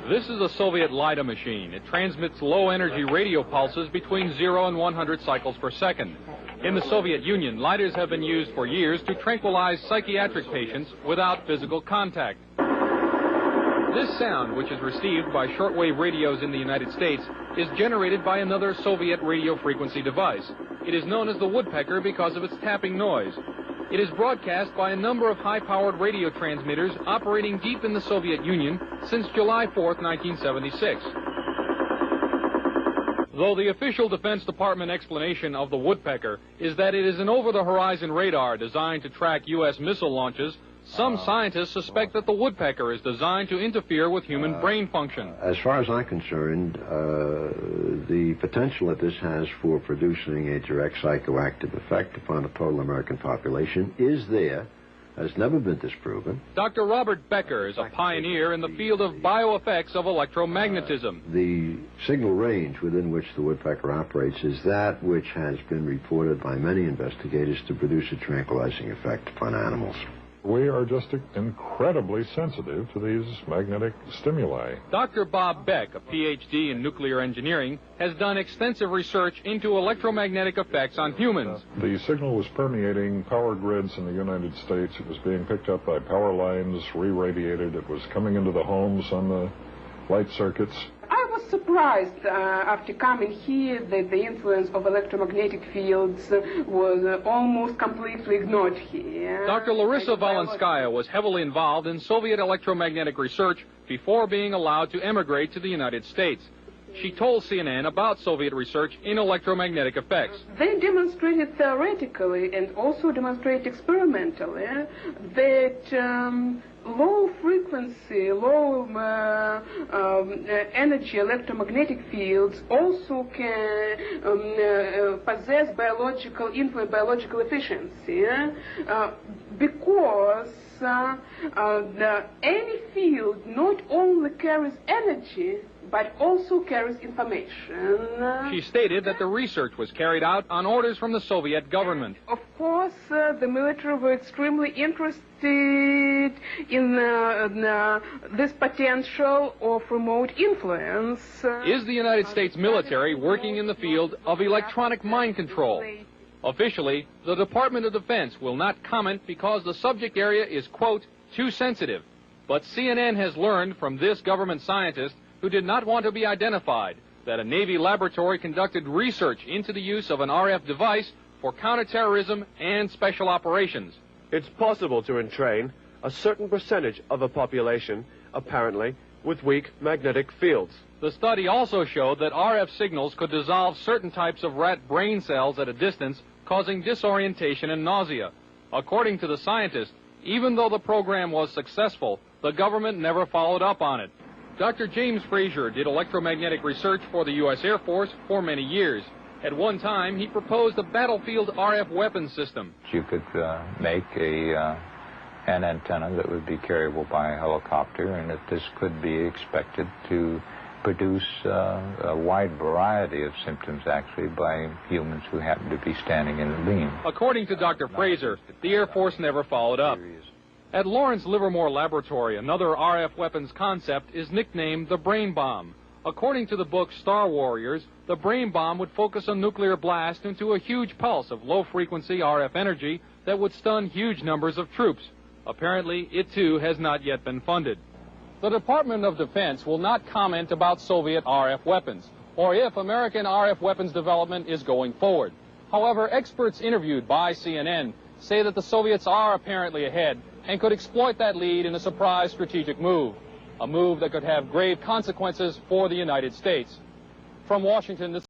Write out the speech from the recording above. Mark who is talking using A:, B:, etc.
A: This is a Soviet LIDA machine. It transmits low-energy radio pulses between 0 and 100 cycles per second. In the Soviet Union, LIDAs have been used for years to tranquilize psychiatric patients without physical contact. This sound, which is received by shortwave radios in the United States, is generated by another Soviet radio frequency device. It is known as the woodpecker because of its tapping noise. It is broadcast by a number of high-powered radio transmitters operating deep in the Soviet Union since July 4th, 1976. Though the official Defense Department explanation of the woodpecker is that it is an over-the-horizon radar designed to track U.S. missile launches, some scientists suspect that the woodpecker is designed to interfere with human brain function.
B: As far as I'm concerned, the potential that this has for producing a direct psychoactive effect upon the total American population is there, has never been disproven.
A: Dr. Robert Becker is a pioneer in the field of bioeffects of electromagnetism.
B: The signal range within which the woodpecker operates is that which has been reported by many investigators to produce a tranquilizing effect upon animals.
C: We are just incredibly sensitive to these magnetic stimuli.
A: Dr. Bob Beck, a Ph.D. in nuclear engineering, has done extensive research into electromagnetic effects on humans.
C: The signal was permeating power grids in the United States. It was being picked up by power lines, re-radiated. It was coming into the homes on the light circuits.
D: I was surprised after coming here that the influence of electromagnetic fields was almost completely ignored here.
A: Dr. Larissa Volenskaya was heavily involved in Soviet electromagnetic research before being allowed to emigrate to the United States. She told CNN about Soviet research in electromagnetic effects.
D: They demonstrated theoretically and also demonstrated experimentally that low frequency, low energy electromagnetic fields also can possess biological efficiency because any field not only carries energy but also carries information.
A: She stated that the research was carried out on orders from the Soviet government.
D: Of course, the military were extremely interested in this potential of remote influence.
A: Is the United States military working in the field of electronic mind control? Officially, the Department of Defense will not comment because the subject area is, quote, too sensitive. But CNN has learned from this government scientist, who did not want to be identified, that a Navy laboratory conducted research into the use of an RF device for counterterrorism and special operations.
E: It's possible to entrain a certain percentage of a population, apparently, with weak magnetic fields.
A: The study also showed that RF signals could dissolve certain types of rat brain cells at a distance, causing disorientation and nausea. According to the scientist, even though the program was successful, the government never followed up on it. Dr. James Frazier did electromagnetic research for the U.S. Air Force for many years. At one time, he proposed a battlefield RF weapons system.
F: You could make an antenna that would be carryable by a helicopter, and that this could be expected to produce a wide variety of symptoms, actually, by humans who happen to be standing in the beam.
A: According to Dr. Fraser, the Air Force never followed up. At Lawrence Livermore Laboratory, another RF weapons concept is nicknamed the brain bomb. According to the book Star Warriors, the brain bomb would focus a nuclear blast into a huge pulse of low-frequency RF energy that would stun huge numbers of troops. Apparently, it too has not yet been funded. The Department of Defense will not comment about Soviet RF weapons, or if American RF weapons development is going forward. However, experts interviewed by CNN say that the Soviets are apparently ahead and could exploit that lead in a surprise strategic move, a move that could have grave consequences for the United States. From Washington, this